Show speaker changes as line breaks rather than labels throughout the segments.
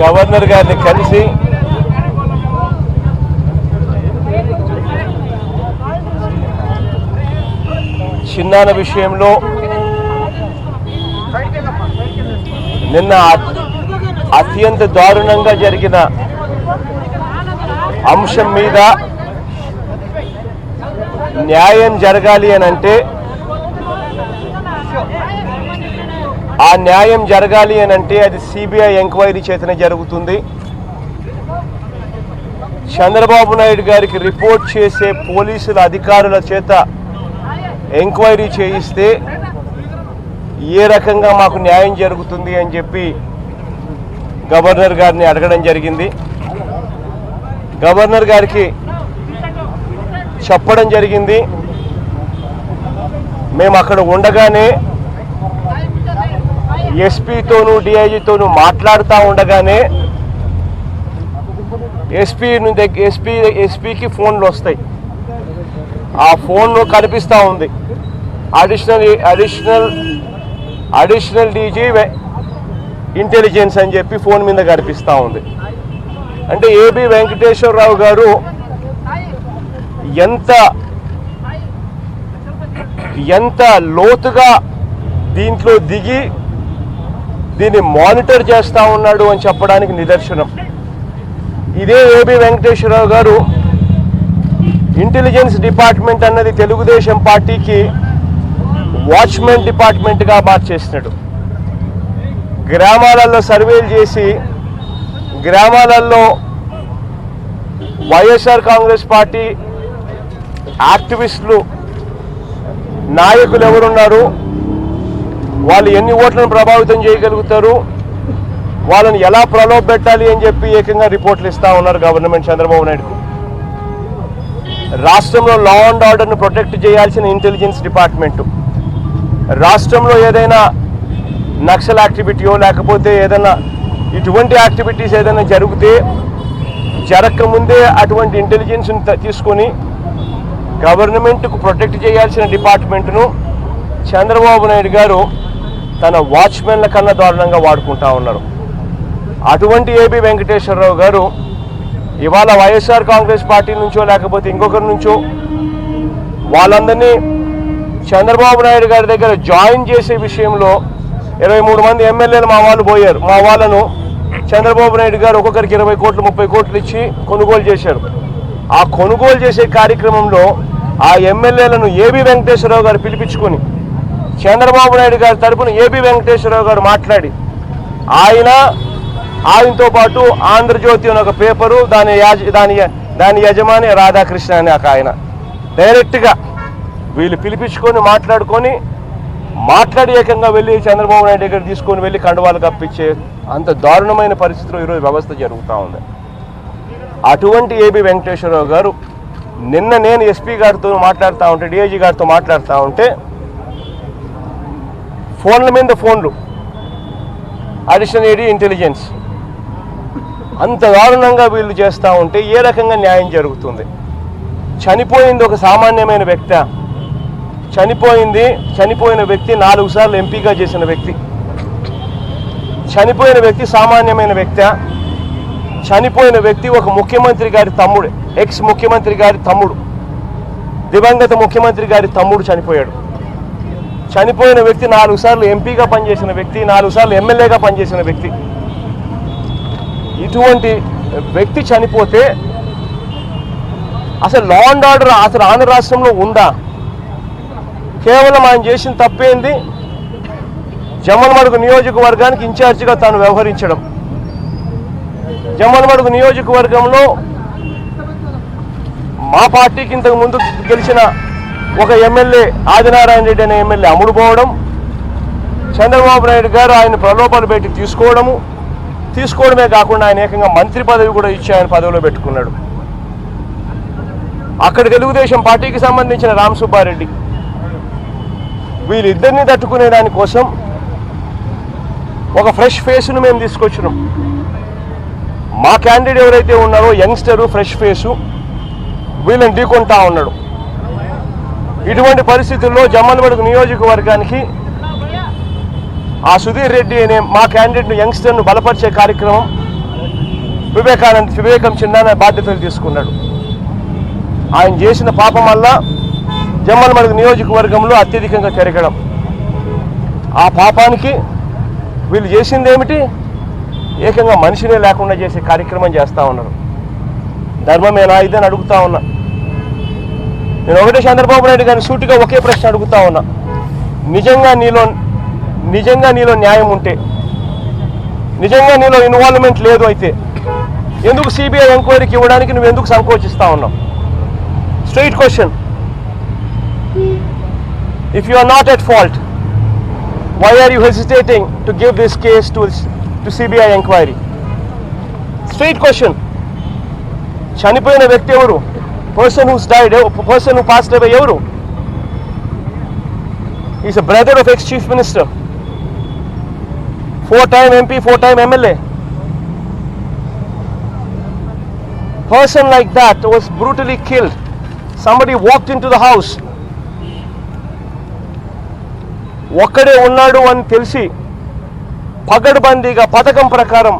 Governor గారిని కలిసి చిన్నాన విషయంలో నిన్న అత్యంత దారుణంగా జరిగిన అంశం మీద న్యాయం జరగాలి అని అంటే ఆ న్యాయం జరగాలి అని అంటే అది సిబిఐ ఎంక్వైరీ చేతనే జరుగుతుంది. చంద్రబాబు నాయుడు గారికి రిపోర్ట్ చేసే పోలీసుల అధికారుల చేత ఎంక్వైరీ చేయిస్తే ఏ రకంగా మాకు న్యాయం జరుగుతుంది అని చెప్పి గవర్నర్ గారిని అడగడం జరిగింది. గవర్నర్ గారికి చెప్పడం జరిగింది, మేము అక్కడ ఉండగానే ఎస్పీతోనూ డిఐజీతోనూ మాట్లాడుతూ ఉండగానే ఎస్పీకి ఫోన్లు వస్తాయి. ఆ ఫోన్లో కనిపిస్తూ ఉంది అడిషనల్ డీజీ ఇంటెలిజెన్స్ అని చెప్పి ఫోన్ మీద కనిపిస్తూ ఉంది. అంటే ఏబి వెంకటేశ్వరరావు గారు ఎంత లోతుగా దీంట్లో దిగి దీన్ని మానిటర్ చేస్తూ ఉన్నాడు అని చెప్పడానికి నిదర్శనం. ఇదే ఏబి వెంకటేశ్వరరావు గారు ఇంటెలిజెన్స్ డిపార్ట్మెంట్ అన్నది తెలుగుదేశం పార్టీకి వాచ్మెన్ డిపార్ట్మెంట్గా మార్చేసినాడు. గ్రామాలలో సర్వేలు చేసి గ్రామాలలో వైఎస్ఆర్ కాంగ్రెస్ పార్టీ యాక్టివిస్టులు నాయకులు ఎవరున్నారు, వాళ్ళు ఎన్ని ఓట్లను ప్రభావితం చేయగలుగుతారు, వాళ్ళని ఎలా ప్రలోభపెట్టాలి అని చెప్పి ఏకంగా రిపోర్ట్లు ఇస్తూ ఉన్నారు గవర్నమెంట్ చంద్రబాబు నాయుడుకు. రాష్ట్రంలో లా అండ్ ఆర్డర్ను ప్రొటెక్ట్ చేయాల్సిన ఇంటెలిజెన్స్ డిపార్ట్మెంటు రాష్ట్రంలో ఏదైనా నక్సల్ యాక్టివిటీయో లేకపోతే ఏదైనా ఇటువంటి యాక్టివిటీస్ ఏదైనా జరిగితే జరగకముందే అటువంటి ఇంటెలిజెన్స్ని తీసుకొని గవర్నమెంట్కు ప్రొటెక్ట్ చేయాల్సిన డిపార్ట్మెంట్ను చంద్రబాబు నాయుడు గారు తన వాచ్మెన్ల కన్నా దారుణంగా వాడుకుంటా ఉన్నారు. అటువంటి ఏబి వెంకటేశ్వరరావు గారు ఇవాళ వైఎస్ఆర్ కాంగ్రెస్ పార్టీ నుంచో లేకపోతే ఇంకొకరి నుంచో వాళ్ళందరినీ చంద్రబాబు నాయుడు గారి దగ్గర జాయిన్ చేసే విషయంలో 23 మంది ఎమ్మెల్యేలు మా వాళ్ళు పోయారు. మా వాళ్ళను చంద్రబాబు నాయుడు గారు ఒక్కొక్కరికి 20 కోట్లు 30 కోట్లు ఇచ్చి కొనుగోలు చేశారు. ఆ కొనుగోలు చేసే కార్యక్రమంలో ఆ ఎమ్మెల్యేలను ఏబి వెంకటేశ్వరరావు గారు పిలిపించుకొని చంద్రబాబు నాయుడు గారి తరపున ఏబి వెంకటేశ్వరరావు గారు మాట్లాడి ఆయనతో పాటు ఆంధ్రజ్యోతి అనే ఒక పేపరు దాని యజమాని రాధాకృష్ణ అనే ఒక ఆయన డైరెక్ట్గా వీళ్ళు పిలిపించుకొని మాట్లాడి ఏకంగా వెళ్ళి చంద్రబాబు నాయుడు దగ్గర తీసుకొని వెళ్ళి కండువాలు కప్పించే అంత దారుణమైన పరిస్థితిలో ఈరోజు వ్యవస్థ జరుగుతూ ఉంది. అటువంటి ఏబి వెంకటేశ్వరరావు గారు నిన్న నేను ఎస్పీ గారితో మాట్లాడుతూ ఉంటే డిఐజీ గారితో మాట్లాడుతూ ఉంటే ఫోన్ల మీద ఫోన్లు అడిషనల్ ఏడీ ఇంటెలిజెన్స్ అంత దారుణంగా వీళ్ళు చేస్తూ ఉంటే ఏ రకంగా న్యాయం జరుగుతుంది? చనిపోయింది ఒక సామాన్యమైన వ్యక్తి, చనిపోయిన వ్యక్తి 4 సార్లు ఎంపీగా చేసిన వ్యక్తి, చనిపోయిన వ్యక్తి సామాన్యమైన వ్యక్తి, చనిపోయిన వ్యక్తి ఒక ముఖ్యమంత్రి గారి తమ్ముడు, ఎక్స్ ముఖ్యమంత్రి గారి తమ్ముడు, దివంగత ముఖ్యమంత్రి గారి తమ్ముడు చనిపోయాడు. చనిపోయిన వ్యక్తి 4 సార్లు ఎంపీగా పనిచేసిన వ్యక్తి, 4 సార్లు ఎమ్మెల్యేగా పనిచేసిన వ్యక్తి. ఇటువంటి వ్యక్తి చనిపోతే అసలు లా అండ్ ఆర్డర్ అసలు ఆంధ్ర రాష్ట్రంలో ఉందా? కేవలం ఆయన చేసిన తప్పేంది? జమ్మలమడుగు నియోజకవర్గానికి ఇన్ఛార్జిగా తాను వ్యవహరించడం. జమ్మలమడుగు నియోజకవర్గంలో మా పార్టీకి ఇంతకు ముందు గెలిచిన ఒక ఎమ్మెల్యే ఆదినారాయణ రెడ్డి అనే ఎమ్మెల్యే అమ్ముడుపోవడం, చంద్రబాబు నాయుడు గారు ఆయన ప్రలోభాలు పెట్టి తీసుకోవడమే కాకుండా ఆయన ఏకంగా మంత్రి పదవి కూడా ఇచ్చి ఆయన పదవిలో పెట్టుకున్నాడు. అక్కడ తెలుగుదేశం పార్టీకి సంబంధించిన రామసుబ్బారెడ్డి వీళ్ళిద్దరినీ తట్టుకునే దానికోసం ఒక ఫ్రెష్ ఫేస్ను మేము తీసుకొచ్చినాం. మా క్యాండిడేట్ ఎవరైతే ఉన్నారో యంగ్స్టరు ఫ్రెష్ ఫేసు వీళ్ళని ఢీకొంటా ఉన్నాడు. ఇటువంటి పరిస్థితుల్లో జమ్మలమడుగు నియోజకవర్గానికి ఆ సుధీర్ రెడ్డి అనే మా క్యాండిడేట్ను యంగ్స్టర్ను బలపరిచే కార్యక్రమం వివేకం చిన్న బాధ్యతలు తీసుకున్నాడు. ఆయన చేసిన పాపం వల్ల జమ్మలమడుగు నియోజకవర్గంలో అత్యధికంగా పెరగడం. ఆ పాపానికి వీళ్ళు చేసింది ఏమిటి? ఏకంగా మనిషినే లేకుండా చేసే కార్యక్రమం చేస్తూ ఉన్నారు. ధర్మమేనా ఇదని అడుగుతా ఉన్నా. నేను ఒకటే చంద్రబాబు నాయుడు గారిని సూటిగా ఒకే ప్రశ్న అడుగుతా ఉన్నా. నిజంగా నీలో న్యాయం ఉంటే, నిజంగా నీలో ఇన్వాల్వ్మెంట్ లేదు అయితే ఎందుకు సిబిఐ ఎంక్వైరీకి ఇవ్వడానికి నువ్వు ఎందుకు సంకోచిస్తూ ఉన్నావు? Straight question. If you are not at fault, why are you hesitating to give this case to CBI inquiry? Straight question. చనిపోయిన వ్యక్తి ఎవరు? Person who's died, person who passed away ఎవరు? He's a brother of ex-chief minister, 4-time MP, 4-time MLA. Person like that was brutally killed. Somebody walked into the house. ఒక్కడే ఉన్నాడు అని తెలిసి పగడ్బందీగా పథకం ప్రకారం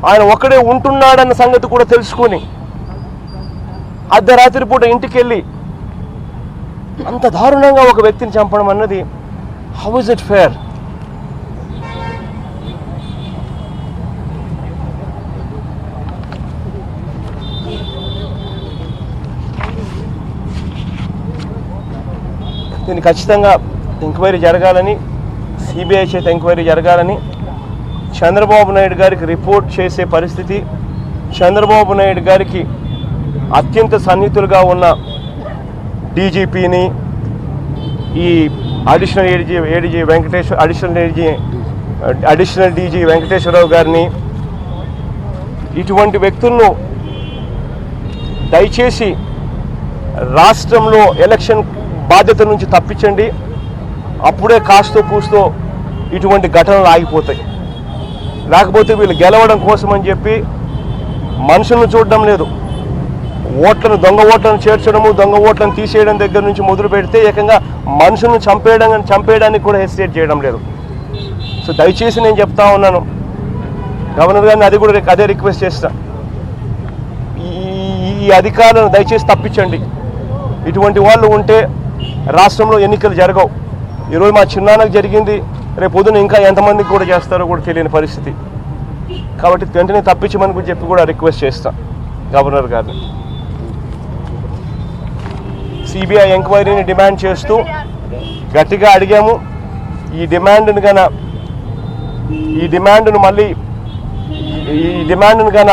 ఆయన ఒక్కడే ఉంటున్నాడన్న సంగతి కూడా తెలుసుకుని అర్ధరాత్రి పూట ఇంటికి వెళ్ళి అంత దారుణంగా ఒక వ్యక్తిని చంపడం అన్నది హౌ ఇస్ ఇట్ ఫేర్? దీన్ని ఖచ్చితంగా ఎంక్వైరీ జరగాలని, సిబిఐ చేత ఎంక్వైరీ జరగాలని, చంద్రబాబు నాయుడు గారికి రిపోర్ట్ చేసే పరిస్థితి, చంద్రబాబు నాయుడు గారికి అత్యంత సన్నిహితులుగా ఉన్న డీజీపీని, ఈ అడిషనల్ డీజీ వెంకటేశ్వరరావు గారిని, ఇటువంటి వ్యక్తులను దయచేసి రాష్ట్రంలో ఎలక్షన్ బాధ్యత నుంచి తప్పించండి. అప్పుడే కాస్తో కూస్తో ఇటువంటి ఘటనలు ఆగిపోతాయి. లేకపోతే వీళ్ళు గెలవడం కోసం అని చెప్పి మనుషులను చూడడం లేదు, దొంగ ఓట్లను చేర్చడము, దొంగ ఓట్లను తీసేయడం దగ్గర నుంచి మొదలు పెడితే ఏకంగా మనుషులను చంపేయడానికి కూడా హెసిటేట్ చేయడం లేదు. సో దయచేసి నేను చెప్తా ఉన్నాను, గవర్నర్ గారిని అదే రిక్వెస్ట్ చేస్తా, ఈ అధికారులను దయచేసి తప్పించండి. ఇటువంటి వాళ్ళు ఉంటే రాష్ట్రంలో ఎన్నికలు జరగవు. ఈరోజు మా చిన్నాన్నకు జరిగింది, రేపు పొద్దున ఇంకా ఎంతమందికి కూడా చేస్తారో కూడా తెలియని పరిస్థితి. కాబట్టి వెంటనే తప్పించమని కూడా చెప్పి కూడా రిక్వెస్ట్ చేస్తాం గవర్నర్ గారిని. సిబిఐ ఎంక్వైరీని డిమాండ్ చేస్తూ గట్టిగా అడిగాము. ఈ డిమాండ్ను గన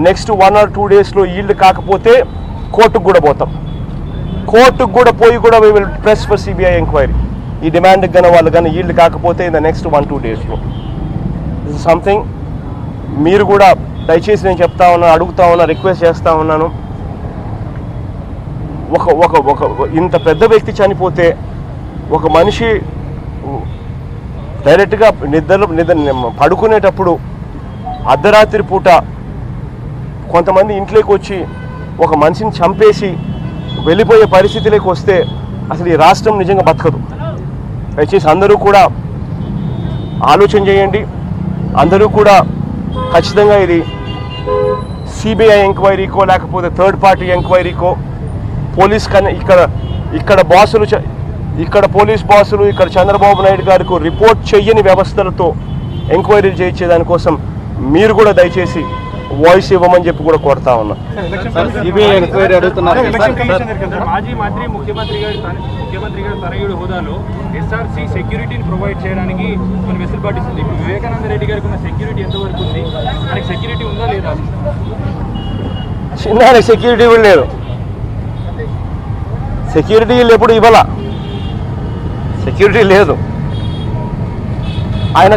నెక్స్ట్ 1 or 2 daysలో ఈల్డ్ కాకపోతే కోర్టుకు కూడా పోతాం. కోర్టుకు కూడా పోయి కూడా we will press for CBI enquiry. ఈ డిమాండ్కి గన వాళ్ళు కానీ ఈల్డ్ కాకపోతే ఇన్ ద నెక్స్ట్ 1-2 daysలో. దిస్ ఇస్ సంథింగ్ మీరు కూడా దయచేసి నేను చెప్తా ఉన్నాను, అడుగుతా ఉన్నా, రిక్వెస్ట్ చేస్తూ ఉన్నాను. ఒక ఇంత పెద్ద వ్యక్తి చనిపోతే ఒక మనిషి డైరెక్ట్గా నిద్ర పడుకునేటప్పుడు అర్ధరాత్రి పూట కొంతమంది ఇంట్లోకి వచ్చి ఒక మనిషిని చంపేసి వెళ్ళిపోయే పరిస్థితిలోకి వస్తే అసలు ఈ రాష్ట్రం నిజంగా బతకదు. దయచేసి అందరూ కూడా ఆలోచన చేయండి. అందరూ కూడా ఖచ్చితంగా ఇది సిబిఐ ఎంక్వైరీకో లేకపోతే థర్డ్ పార్టీ ఎంక్వైరీకో పోలీస్ ఇక్కడ పోలీస్ బాసులు ఇక్కడ చంద్రబాబు నాయుడు గారికి రిపోర్ట్ చెయ్యని వ్యవస్థలతో ఎంక్వైరీలు చేయించేదానికోసం మీరు కూడా దయచేసి వాయిస్ ఇవ్వమని చెప్పి కూడా కోరుతా ఉన్నా.
మాజీ మంత్రి ముఖ్యమంత్రి గారి తనయుడు హోదాలో ఎస్ఆర్సీ సెక్యూరిటీని ప్రొవైడ్ చేయడానికి కొన్ని వెసులుబాటు ఇస్తుంది. ఇప్పుడు వివేకానంద రెడ్డి గారికి ఉన్న సెక్యూరిటీ ఎంతవరకు ఉంది? మనకి సెక్యూరిటీ ఉందా లేదా?
చిన్న సెక్యూరిటీ కూడా లేదు. సెక్యూరిటీ ఎప్పుడు ఇవ్వాల, సెక్యూరిటీ లేదు. ఆయన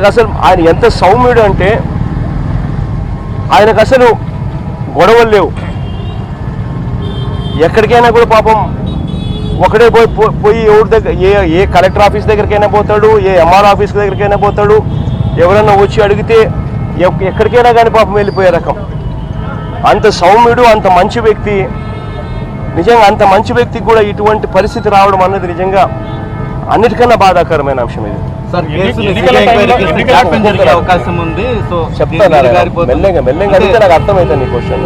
ఎంత సౌమ్యుడు అంటే ఆయనకు అసలు గొడవలు లేవు. ఎక్కడికైనా కూడా పాపం ఒకడే పోయి ఎవరి దగ్గర ఏ కలెక్టర్ ఆఫీస్ దగ్గరికైనా పోతాడు, ఏ ఎంఆర్ ఆఫీస్ దగ్గరికైనా పోతాడు, ఎవరన్నా వచ్చి అడిగితే ఎక్కడికైనా కానీ పాపం వెళ్ళిపోయే రకం. అంత సౌమ్యుడు, అంత మంచి వ్యక్తి. నిజంగా అంత మంచి వ్యక్తికి కూడా ఇటువంటి పరిస్థితి రావడం అన్నది నిజంగా అన్నిటికన్నా బాధాకరమైన అంశం ఇది.
అవకాశం ఉంది. సో
చెప్తాను మెల్లగా అడిగితే నాకు అర్థమవుతుంది నీ క్వశ్చన్.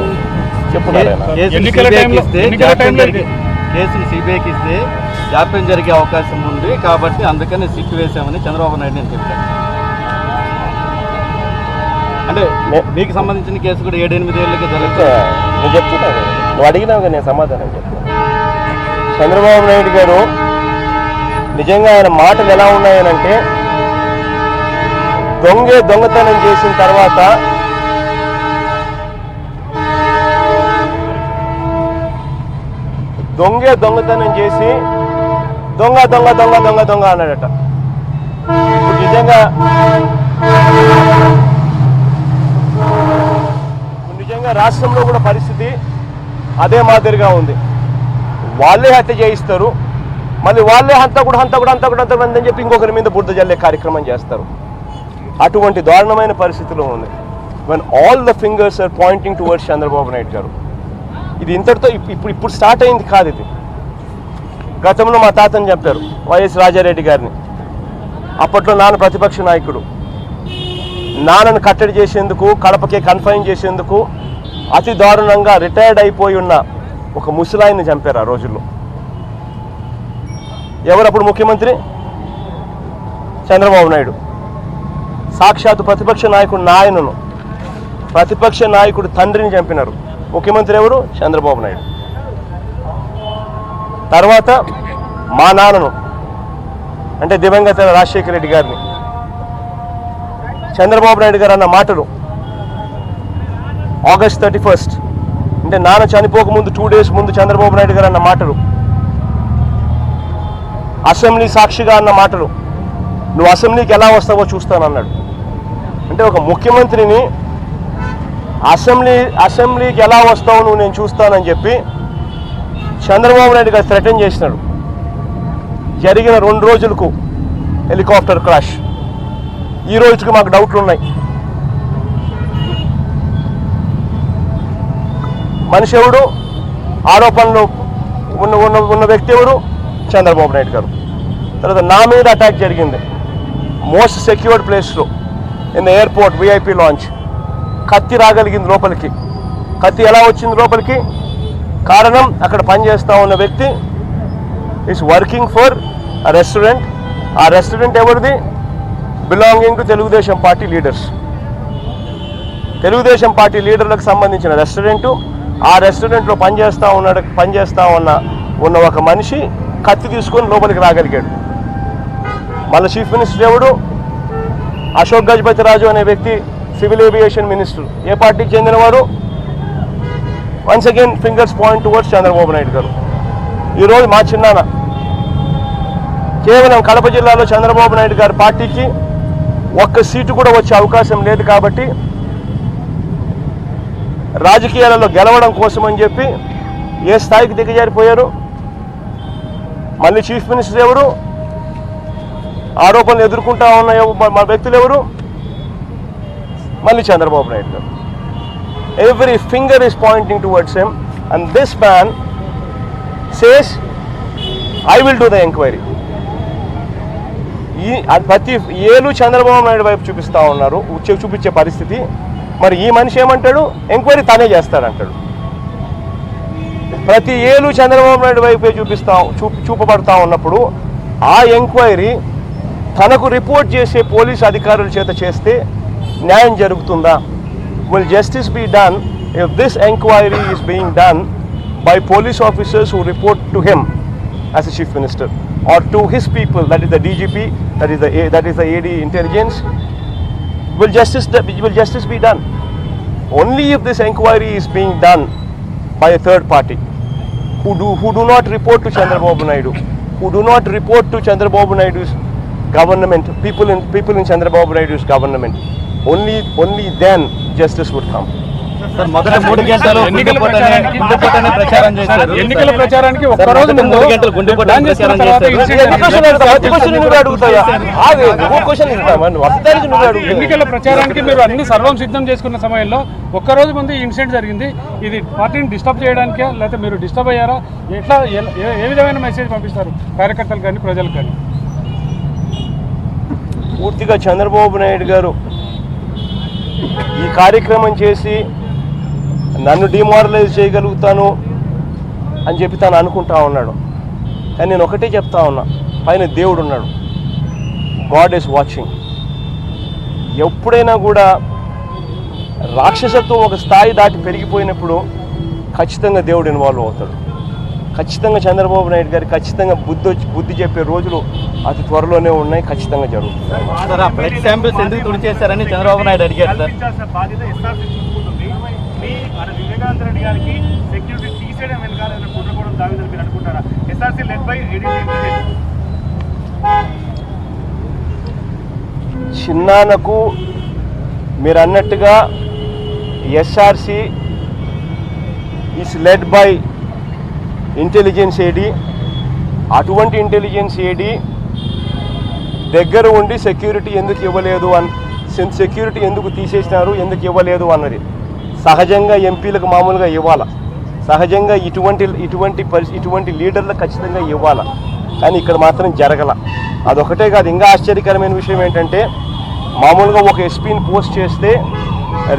కేసును సిబిఐకి ఇస్తే జాప్యం జరిగే అవకాశం ఉంది కాబట్టి అందుకని సిక్కు వేశామని చంద్రబాబు నాయుడు నేను చెప్పాను. అంటే మీకు సంబంధించిన కేసు కూడా 7-8 ఏళ్ళకి జరుగుతుంది.
నువ్వు చెప్తున్నావు, నువ్వు అడిగినావు, నేను సమాధానం చెప్తాను. చంద్రబాబు నాయుడు గారు నిజంగా ఆయన మాటలు ఎలా ఉన్నాయనంటే, దొంగతనం చేసిన తర్వాత దొంగతనం చేసి దొంగ అన్నాడట. ఇప్పుడు నిజంగా రాష్ట్రంలో కూడా పరిస్థితి అదే మాదిరిగా ఉంది. వాళ్ళే హత్య చేయిస్తారు, మళ్ళీ వాళ్ళే హంతకుడు అని చెప్పి ఇంకొకరి మీద బురద జల్లే కార్యక్రమం చేస్తారు. అటువంటి దారుణమైన పరిస్థితిలో ఉంది. When all the fingers are pointing towards Chandrababu Naidu garu. ఇది ఇంతటితో ఇప్పుడు స్టార్ట్ అయింది కాదు. ఇది గతంలో మా తాతని చెప్పారు, వైఎస్ రాజారెడ్డి గారిని. అప్పట్లో నాన్న ప్రతిపక్ష నాయకుడు. నాన్నను కట్టడి చేసేందుకు, కడపకే కన్ఫైన్ చేసేందుకు అతి దారుణంగా రిటైర్డ్ అయిపోయి ఉన్న ఒక ముసలాయిని చంపారు ఆ రోజుల్లో. ఎవరప్పుడు ముఖ్యమంత్రి? చంద్రబాబు నాయుడు. సాక్షాత్తు ప్రతిపక్ష నాయకుడు నాయనను, ప్రతిపక్ష నాయకుడు తండ్రిని చంపినారు. ముఖ్యమంత్రి ఎవరు? చంద్రబాబు నాయుడు. తర్వాత మా నాన్నను, అంటే దివంగత రాజశేఖర రెడ్డి గారిని. చంద్రబాబు నాయుడు గారు అన్న మాటలు August 31 అంటే నాన్న చనిపోకముందు 2 days ముందు చంద్రబాబు నాయుడు గారు అన్న మాటలు, అసెంబ్లీ సాక్షిగా అన్న మాటలు, నువ్వు అసెంబ్లీకి ఎలా వస్తావో చూస్తానన్నాడు. అంటే ఒక ముఖ్యమంత్రిని అసెంబ్లీకి ఎలా వస్తావు నువ్వు నేను చూస్తానని చెప్పి చంద్రబాబు నాయుడు గారు థ్రెటన్ చేసినాడు. జరిగిన 2 రోజులకు హెలికాప్టర్ క్రాష్. ఈ రోజుకి మాకు డౌట్లు ఉన్నాయి. మనిషి ఎవడు? ఆరోపణలు ఉన్న వ్యక్తి ఎవరు? చంద్రబాబు నాయుడు గారు. తర్వాత నా మీద అటాక్ జరిగింది మోస్ట్ సెక్యూర్డ్ ప్లేస్లో in the airport VIP launch. కత్తి రాగలిగింది లోపలికి. కత్తి ఎలా వచ్చింది లోపలికి? కారణం అక్కడ పనిచేస్తూ ఉన్న వ్యక్తి is working for a restaurant. ఆ రెస్టారెంట్ ఎవరిది? Belonging to Telugu Desam party leaders. Telugu Desam party లీడర్లకు సంబంధించిన రెస్టారెంటు. ఆ రెస్టారెంట్లో పనిచేస్తూ ఉన్న ఒక మనిషి కత్తి తీసుకొని లోపలికి రాగలిగాడు. మళ్ళీ చీఫ్ మినిస్టర్ ఎవడు? అశోక్ గజపతి రాజు అనే వ్యక్తి, సివిల్ ఏవియేషన్ మినిస్టర్. ఏ పార్టీకి చెందినవారు? Once again fingers point towards Chandrababu Naidu గారు. ఈరోజు మా చిన్నాన్న కేవలం కడప జిల్లాలో చంద్రబాబు నాయుడు గారి పార్టీకి ఒక్క సీటు కూడా వచ్చే అవకాశం లేదు కాబట్టి రాజకీయాలలో గెలవడం కోసం అని చెప్పి ఏ స్థాయికి దిగజారిపోయారు. మళ్ళీ చీఫ్ మినిస్టర్ ఎవరు? ఆరోపణలు ఎదుర్కొంటా ఉన్న మా వ్యక్తులు ఎవరు? మళ్ళీ చంద్రబాబు నాయుడు గారు. Every finger is Poynting towards him and this man says I will do the enquiry. ప్రతి ఏలు చంద్రబాబు నాయుడు వైపు చూపిస్తూ ఉన్నారు, చూపించే పరిస్థితి. మరి ఈ మనిషి ఏమంటాడు? ఎంక్వైరీ తనే చేస్తాడంటాడు. ప్రతి ఏలు చంద్రబాబు నాయుడు వైపే చూపబడతా ఉన్నప్పుడు ఆ ఎంక్వైరీ తనకు రిపోర్ట్ చేసే పోలీసు అధికారుల చేత చేస్తే న్యాయం జరుగుతుందా? Will justice be done if this inquiry is being done by police officers who report to him as a chief minister or to his people, that is the DGP, that is the AD intelligence? Will justice be done? Only if this inquiry is being done by a third party who do not report to Chandrababu Naidu, who do not report to Chandrababu Naidu's government, people in Chandrababu Naidu's government. Only then justice would come.
Sir మొదటి 3 గంటలు గుండెపోటనే ప్రచారం చేశారు.
ఎన్నికల ప్రచారానికి ఒక్కరోజు
3 గంటలు గుండెపోటనే ప్రచారం చేశారు.
ఎన్నికల ప్రచారానికి మీరు అన్ని సర్వం సిద్ధం చేసుకున్న సమయంలో ఒక్కరోజు ముందు ఇన్సిడెంట్ జరిగింది. ఇది పార్టీని డిస్టర్బ్ చేయడానికే లేకపోతే మీరు డిస్టర్బ్ అయ్యారా? ఎట్లా ఏ విధమైన మెసేజ్ పంపిస్తారు కార్యకర్తలు కానీ ప్రజలకు కానీ?
పూర్తిగా చంద్రబాబు నాయుడు గారు ఈ కార్యక్రమం చేసి నన్ను డిమారలైజ్ చేయగలుగుతాను అని చెప్పి తను అనుకుంటా ఉన్నాడు. కానీ నేను ఒకటే చెప్తా ఉన్నా, పైన దేవుడు ఉన్నాడు, గాడ్ ఈస్ వాచింగ్. ఎప్పుడైనా కూడా రాక్షసత్వం ఒక స్థాయి దాటి పెరిగిపోయినప్పుడు ఖచ్చితంగా దేవుడు ఇన్వాల్వ్ అవుతాడు. ఖచ్చితంగా చంద్రబాబు నాయుడు గారికి ఖచ్చితంగా బుద్ధి చెప్పే రోజులు అతి త్వరలోనే ఉన్నాయి, ఖచ్చితంగా జరుగుతుంది.
సార్, ఆ బ్లడ్ శాంపిల్స్ ఎందుకు తుడిచేశారని చంద్రబాబు నాయుడు అడిగారు సార్.
చిన్నానకు మీరు అన్నట్టుగా SRC is led by intelligence AD. అటువంటి ఇంటెలిజెన్స్ ఏడీ దగ్గర ఉండి సెక్యూరిటీ ఎందుకు ఇవ్వలేదు సెక్యూరిటీ ఎందుకు తీసేసినారు, ఎందుకు ఇవ్వలేదు అన్నది సహజంగా ఎంపీలకు మామూలుగా ఇవ్వాలా, సహజంగా ఇటువంటి లీడర్లకు ఖచ్చితంగా ఇవ్వాలా. కానీ ఇక్కడ మాత్రం జరగల. అదొకటే కాదు, ఇంకా ఆశ్చర్యకరమైన విషయం ఏంటంటే మామూలుగా ఒక ఎస్పీని పోస్ట్ చేస్తే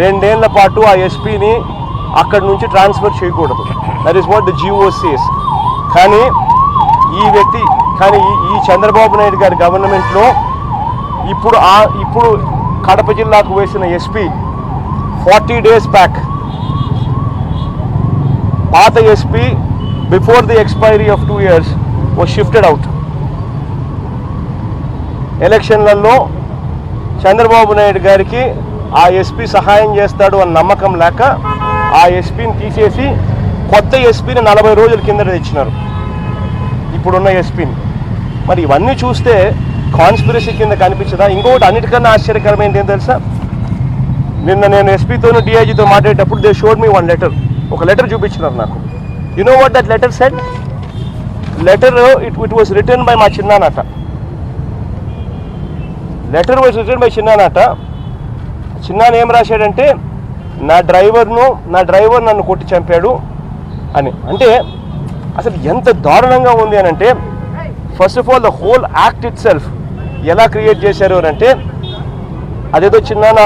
2 ఏళ్ల పాటు ఆ ఎస్పీని అక్కడి నుంచి ట్రాన్స్ఫర్ చేయకూడదు. That is what the GO says. కానీ ఈ చంద్రబాబు నాయుడు గారి గవర్నమెంట్లో ఇప్పుడు కడప జిల్లాకు వేసిన ఎస్పీ 40 days బ్యాక్ పాత SP before the expiry of 2 years was shifted out. ఎలక్షన్లలో చంద్రబాబు నాయుడు గారికి ఆ ఎస్పీ సహాయం చేస్తాడు అన్న నమ్మకం లేక ఆ ఎస్పీని తీసేసి కొత్త ఎస్పీని 40 రోజుల కింద తెచ్చినారు, ఇప్పుడున్న ఎస్పీని. మరి ఇవన్నీ చూస్తే కాన్స్పిరసీ కింద కనిపించదా? ఇంకొకటి అన్నిటికన్నా ఆశ్చర్యకరమైనది ఏం తెలుసా, నిన్న నేను ఎస్పీతోనూ డిఐజీతో మాట్లాడేటప్పుడు they showed me one letter. ఒక లెటర్ చూపించినారు నాకు. You know what that letter said? Letter it was written by మా చిన్నానట. లెటర్ వాజ్ రిటర్న్ బై చిన్నానట. చిన్నాన్న ఏం రాశాడంటే, నా డ్రైవర్ నన్ను కొట్టి చంపాడు అని. అంటే అసలు ఎంత దారుణంగా ఉంది అని అంటే, first of all the whole act it self ఎలా క్రియేట్ చేశారు అని అంటే, అదేదో చిన్నాన్న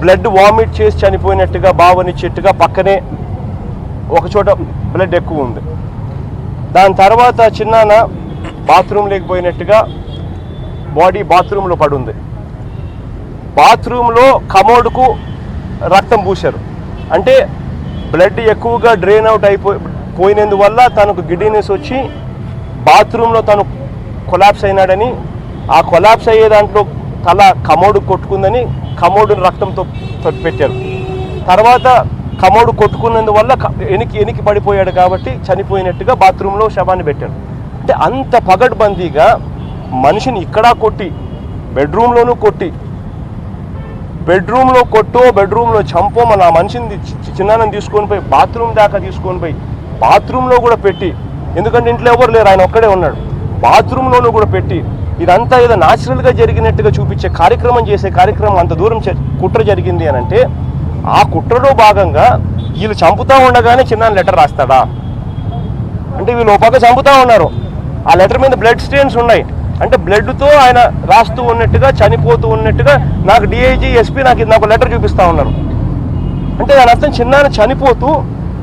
బ్లడ్ వామిట్ చేసి చనిపోయినట్టుగా భావనిచ్చేట్టుగా పక్కనే ఒకచోట బ్లడ్ ఎక్కువ ఉంది. దాని తర్వాత చిన్నాన్న బాత్రూమ్ లేకపోయినట్టుగా బాడీ బాత్రూంలో పడుంది. బాత్రూంలో కమోడ్కు రక్తం పూశారు. అంటే బ్లడ్ ఎక్కువగా డ్రైన్ అవుట్ పోయినందువల్ల తనకు గిడ్డినెస్ వచ్చి బాత్రూంలో తను కొలాప్స్ అయినాడని, ఆ కొలాప్స్ అయ్యే దాంట్లో తల కమోడు కొట్టుకుందని కమోడు రక్తంతో పెట్టారు. తర్వాత కమోడు కొట్టుకున్నందువల్ల ఎనికి పడిపోయాడు కాబట్టి చనిపోయినట్టుగా బాత్రూంలో శవాన్ని పెట్టారు. అంటే అంత పగడ్బందీగా మనిషిని ఇక్కడ కొట్టి, బెడ్రూమ్లోనూ కొట్టి, బెడ్రూమ్లో చంపో మన మనిషిని చిన్నాన్ని తీసుకొని పోయి బాత్రూమ్ దాకా తీసుకొని పోయి బాత్రూంలో కూడా పెట్టి, ఎందుకంటే ఇంట్లో ఎవరు లేరు, ఆయన ఒక్కడే ఉన్నాడు, బాత్రూంలోనూ కూడా పెట్టి, ఇదంతా ఏదో న్యాచురల్గా జరిగినట్టుగా చూపించే కార్యక్రమం అంత దూరం కుట్ర జరిగింది అని అంటే, ఆ కుట్రలో భాగంగా వీళ్ళు చంపుతూ ఉండగానే చిన్నాన్న లెటర్ రాస్తాడా? అంటే వీళ్ళు ఒక పక్క చంపుతూ ఉన్నారు, ఆ లెటర్ మీద బ్లడ్ స్టెయిన్స్ ఉన్నాయి. అంటే బ్లడ్తో ఆయన రాస్తూ ఉన్నట్టుగా, చనిపోతూ ఉన్నట్టుగా నాకు డిఐజీ ఎస్పీ నాకు లెటర్ చూపిస్తూ ఉన్నారు. అంటే దాని అర్థం చిన్నాన్న చనిపోతూ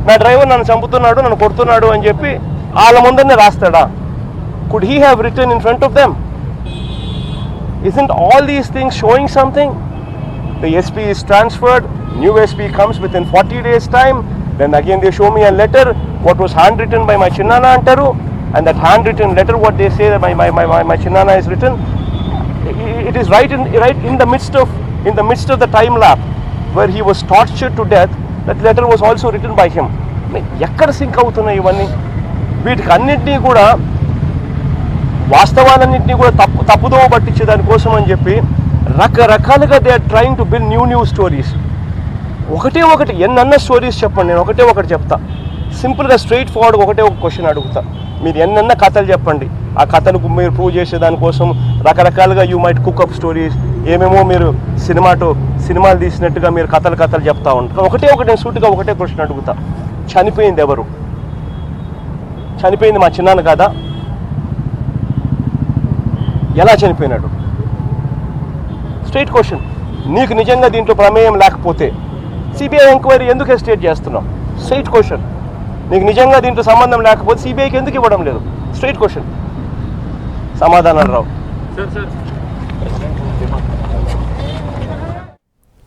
నా డ్రైవర్ నన్ను చంపుతున్నాడు, నన్ను కొడుతున్నాడు అని చెప్పి వాళ్ళ ముందరనే రాస్తాడా? Could he have written in front of them? Isn't all these things showing something? The SP is transferred, new SP comes within 40 days time, then again they show me a letter what was handwritten by my Chinnana antaru, and that handwritten letter what they say that my Chinnana is written, it is right in the midst of the time lap where he was tortured to death. That letter was also written by him. ఎక్కడ sync అవుతున్నాయి ఇవన్నీ? వీటికి అన్నింటినీ కూడా, వాస్తవాలన్నింటినీ కూడా తప్పుదోవ పట్టించే దానికోసం అని చెప్పి రకరకాలుగా they are trying to build new stories. ఒకటి ఎన్నన్న స్టోరీస్ చెప్పండి, నేను ఒకటి చెప్తా. సింపుల్గా స్ట్రైట్ ఫార్వర్డ్ ఒక క్వశ్చన్ అడుగుతా. మీరు ఎన్నన్న కథలు చెప్పండి, ఆ కథలకు మీరు ప్రూవ్ చేసే దానికోసం రకరకాలుగా యూ మైట్ కుక్అప్ స్టోరీస్, ఏమేమో మీరు సినిమాలు తీసినట్టుగా మీరు కథలు చెప్తా ఉంటారు. నేను సూటిగా ఒకటే క్వశ్చన్ అడుగుతా. చనిపోయింది ఎవరు? చనిపోయింది మా చిన్నాన్న కాదా? ఎలా చనిపోయినాడు? Straight question. నీకు నిజంగా దీంట్లో ప్రమేయం లేకపోతే సిబిఐ ఎంక్వైరీ ఎందుకు ఎస్టేట్ చేస్తున్నావు? Straight question. నీకు నిజంగా దీంట్లో సంబంధం లేకపోతే సిబిఐకి ఎందుకు ఇవ్వడం లేదు? Straight question. సమాధానాలు రావు.
సార్